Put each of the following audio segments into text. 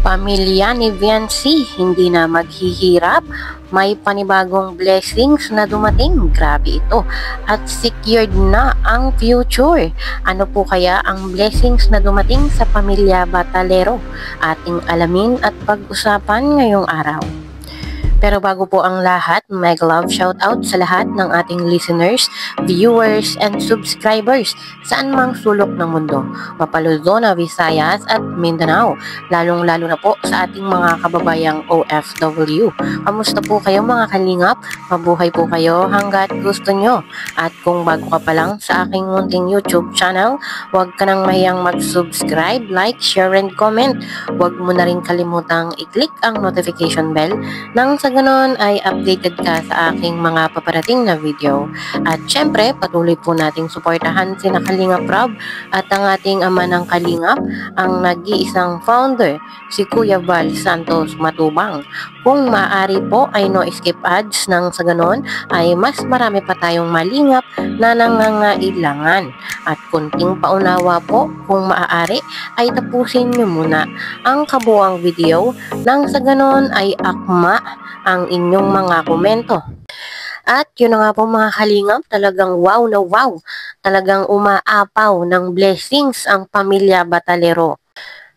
Pamilya ni Viancy, hindi na maghihirap. May panibagong blessings na dumating. Grabe ito. At secured na ang future. Ano po kaya ang blessings na dumating sa pamilya Batalero? Ating alamin at pag-usapan ngayong araw. Pero bago po ang lahat, mega love shoutout sa lahat ng ating listeners, viewers, and subscribers saan mang sulok ng mundo, Luzon, Visayas at Mindanao, lalong-lalo na po sa ating mga kababayang OFW. Kamusta po kayo mga kalingap? Mabuhay po kayo hanggat gusto nyo. At kung bago ka pa lang sa aking munting YouTube channel, huwag ka nang mahiyang mag-subscribe, like, share, and comment. Huwag mo na rin kalimutang i-click ang notification bell nang sa ganon ay updated ka sa aking mga paparating na video. At syempre, patuloy po nating suportahan sina Kalingap Rob at ang ating ama ng Kalingap, ang nag-iisang founder, si Kuya Val Santos Matubang. Kung maaari po ay no skip ads nang sa ganon ay mas marami pa tayong malingap na nangangailangan. At kunting paunawa po, kung maaari ay tapusin nyo muna ang kabuang video nang sa ganon ay akma ang inyong mga komento. At yun na nga po mga kalingap, talagang wow na wow. Talagang umaapaw ng blessings ang pamilya Batalero.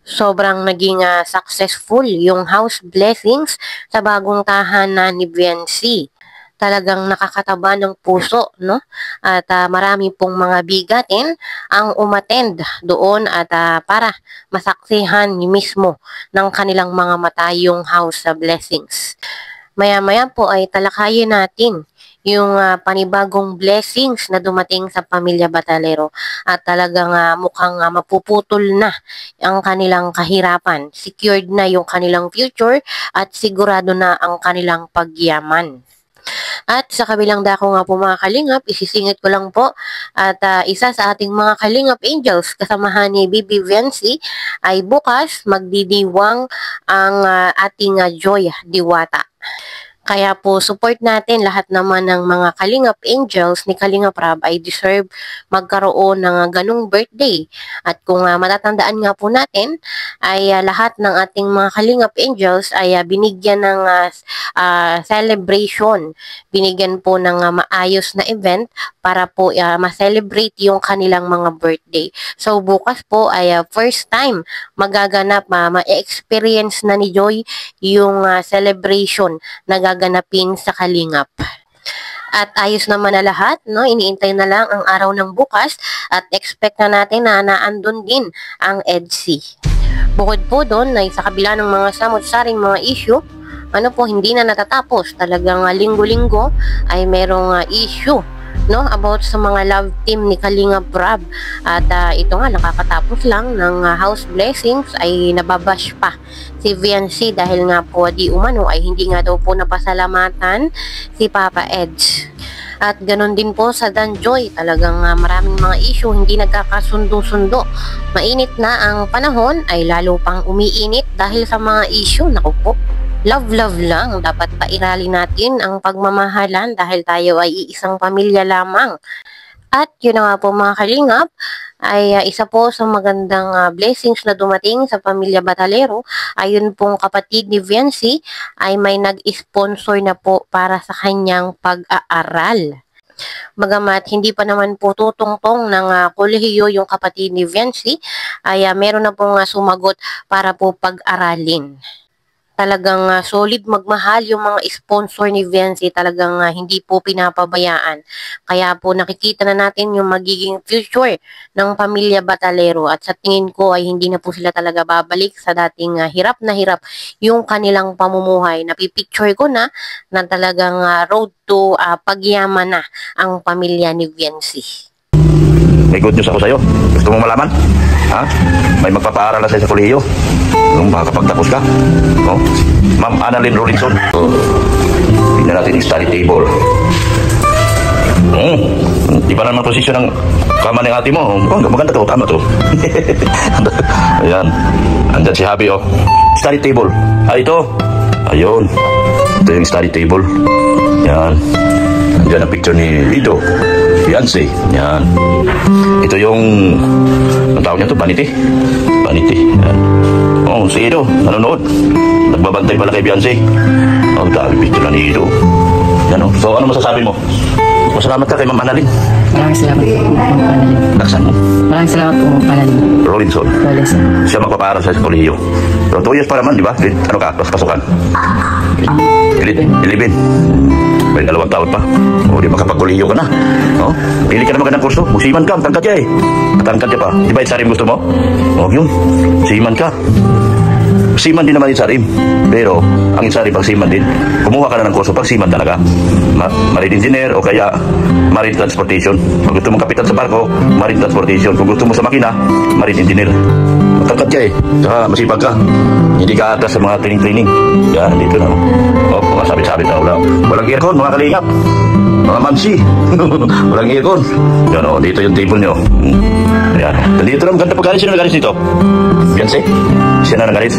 Sobrang naging successful yung house blessings sa bagong tahanan ni Viancy. Talagang nakakataba ng puso, no? At marami pong mga bigatin ang umattend doon at para masaksihan mismo ng kanilang mga mata yung house blessings. Maya-maya po ay talakayin natin yung panibagong blessings na dumating sa pamilya Batalero at talagang mukhang mapuputol na ang kanilang kahirapan. Secured na yung kanilang future at sigurado na ang kanilang pagyaman. At sa kabilang dako nga po mga kalingap, isisingit ko lang po at isa sa ating mga kalingap angels kasamahan ni Bibi Viancy ay bukas magdidiwang ang ating Joy Diwata. Kaya po support natin lahat naman ng mga Kalingap Angels ni Kalingap Rob ay deserve magkaroon ng ganung birthday. At kung matatandaan nga po natin ay lahat ng ating mga Kalingap Angels ay binigyan ng celebration. Binigyan po ng maayos na event para po ma-celebrate yung kanilang mga birthday. So bukas po ay first time magaganap, ma-experience na ni Joy yung celebration na gaganapin sa Kalingap. At ayos naman na lahat, no? Iniintay na lang ang araw ng bukas at expect na natin na naandun din ang EDC. Bukod po doon ay sa kabila ng mga samot-saring mga issue, hindi na natatapos. Talagang linggo-linggo ay merong issue, no, about sa mga love team ni Kalingap Rob. At ito nga, nakakatapos lang ng house blessings ay nababash pa si Viancy dahil nga po di umano ay hindi nga daw po napasalamatan si Papa Edge. At ganun din po sa Dan Joy, talagang maraming mga issue hindi nagkakasundo-sundo. Mainit na ang panahon ay lalo pang umiinit dahil sa mga issue. Naku po, love lang. Dapat pairali natin ang pagmamahalan dahil tayo ay iisang pamilya lamang. At yun na nga po mga kalingap, ay isa po sa magandang blessings na dumating sa pamilya Batalero. Ayun pong kapatid ni Viancy ay may nag-sponsor na po para sa kanyang pag-aaral. Bagamat hindi pa naman po tutungtong ng kolehiyo yung kapatid ni Viancy, ay meron na pong sumagot para po pag-aralin. Talagang solid magmahal yung mga sponsor ni Viancy, talagang hindi po pinapabayaan. Kaya po nakikita na natin yung magiging future ng pamilya Batalero at sa tingin ko ay hindi na po sila talaga babalik sa dating hirap na hirap yung kanilang pamumuhay. Napipicture ko na talagang road to pagyaman na ang pamilya ni Viancy. May good news ako sa'yo. Gusto mong malaman? Ha? May magpapaaral na sa'yo sa kolehiyo. Nung makakapagtapos ka. No? Ma'am Annalyn Rollinson. Tingnan natin yung study table. Di pa naman posisyon ng kama ng ate mo. Maganda to. Tama to. Ayan. Andyan si Habi, oh. Study table. Ito. Ayun. Ito yung study table. Ayan. Andyan ang picture ni Lido. Viancy. Yan. Ito yung Vanity. Vanity. Yan. Oh, si Ido, nanonood. Nagbabantay pala kay Beyonce. Oh, dami picture ni Ido. Yan o. So, ano masasabi mo? Masalamat ka kay Ma'am Annalyn. Maraming salamat po, Ma'am Annalyn. Laksan mo. Maraming salamat po, Ma'am Annalyn. Robinson. Robinson. Siya magpapaaral sa kolehiyo. So, 2 years pa naman, di ba? Ano ka? Pasukan? 11. May 2 taon pa. O, di makapag-kolehiyo ka na. O, pili ka na magandang kurso. Musiman ka, tangkad ka eh. Tangkad ka pa. Di ba Itsarim gusto mo? O, yun. Siman ka. Siman din naman Itsarim. Pero, ang Itsarim pag siman din, kumuha ka na ng kurso pag siman talaga. Marine engineer o kaya marine transportation. Kung gusto mong kapitan sa barko, marine transportation. Kung gusto mo sa makina, marine engineer. Matangkad ka eh. Saka masipag ka. Hindi ka atas sa mga training. Yan, dito na. O, mga sabit-sabit na wala. Walang aircon, mga kalingap. Mga mamsi. Walang aircon. Yan o, dito yung table nyo. Yan. Dito na maganda pagkalis. Sino nagalis dito? Beyonce? Siya na nagalis.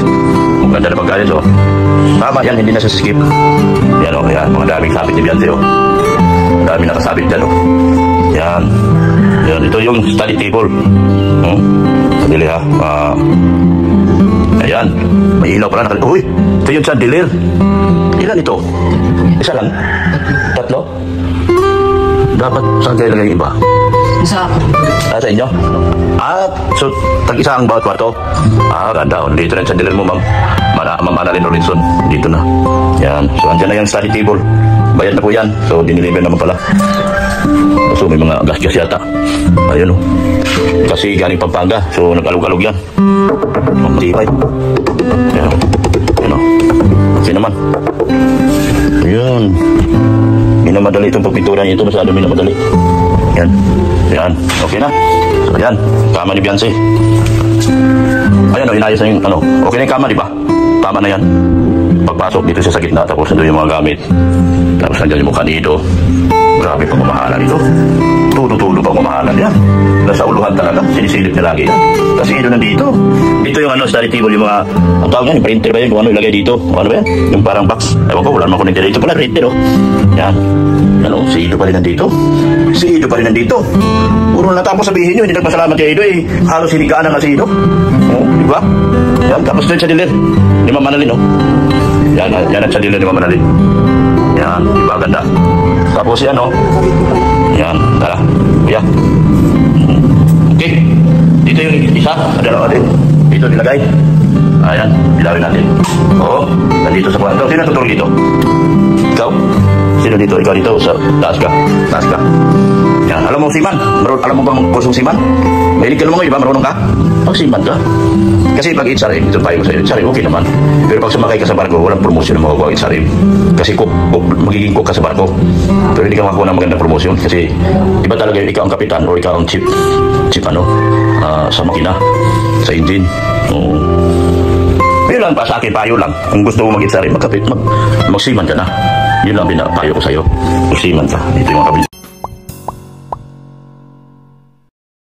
Maganda na pagkalis o. Tama yan, hindi na siya skip. Yan o, yan. Mga daming sabit ni Beyonce o. Daming nakasabit dyan o. Yan. Yan, ito yung study table. Sadili ha. Ayan. May ilaw pala. Uy, ito yung chandelier. Ilan ito? Isa lang? 3? Dapat saan kayo lagay yung iba? Isa ako. Sa inyo? So tag-isa ang bawat kwarto? Ganda. Dito na yung chandelier mo, Ma'am Annalyn Robinson. Dito na. Yan. So andyan na yung study table. Bayad na po yan. So diniliver naman pala. So may mga gas-gas yata. Ayun o. Kasi galing Pampanga. So nag-alog-alog yan. Matibay. Ayan o. Ayan o. Okay naman. Ayan. Minamadali itong pagpintura niya ito. Masyado minamadali. Yan. Yan. Okay na. So yan. Kama ni Beyonce. Ayan o. Inayos na yung ano. Okay na yung kama, di ba? Tama na yan. Pagpasok dito siya sa gitna. Tapos nandun yung mga gamit. Tapos nandyan yung mukha nito. Grabe pang mamahalan ito. Tulo-tulo pang mamahalan yan. Nasa uluhan talaga. Sinisilip niya lagi yan. Kasi ito nandito. Dito yung study table, yung mga, ang tawag yan, yung printer ba yan? Kung ano ilagay dito? Kung ano ba yan? Yung parang box. Ewan ko, wala naman connected dito. Pala, printer o. Yan. Ano, si Ido pa rin nandito. Si Ido pa rin nandito. Puro na tapos sabihin nyo, hindi nagpasalamat kay Ido eh. Halos hinigaan na nga si Ido. Di ba? Yan, tapos doon sa dilir. Ni Ma'am Annalyn, o. Yan ang sa dilir ni Ma'am Annalyn. Yan, di ba ganda? Tapos yan, o. Yan, tara. Kuya. Okay. Dito yung isa. Dalawa din. Dito nilagay. Ayan, bilawin natin. Oo, nandito sa kwarto. Sino tutulog dito? Ikaw? Sino dito? Ikaw dito? Sa taas ka. Taas ka. Yan, alam mo siman? Alam mo bang kursong siman? Mahilig ka naman ngayon, ba? Marunong ka? Siman ka. Kasi pag Itsarim, ito tayo ko sa'yo. Itsarim, okay naman. Pero pag sumakay ka sa barko, walang promosyon na makukuha Itsarim. Kasi magiging cook ka sa barko. Pero hindi ka makakuha ng magandang promosyon. Kasi iba talaga yung ikaw ang kapitan o ikaw ang chief sa makina, sa engine. Yun lang pa sa akin, payo lang. Kung gusto mo mag-Itsarim, magsiman ka na. Yun lang pinapayo ko sa'yo. Magsiman ka. Ito yung mga kabili.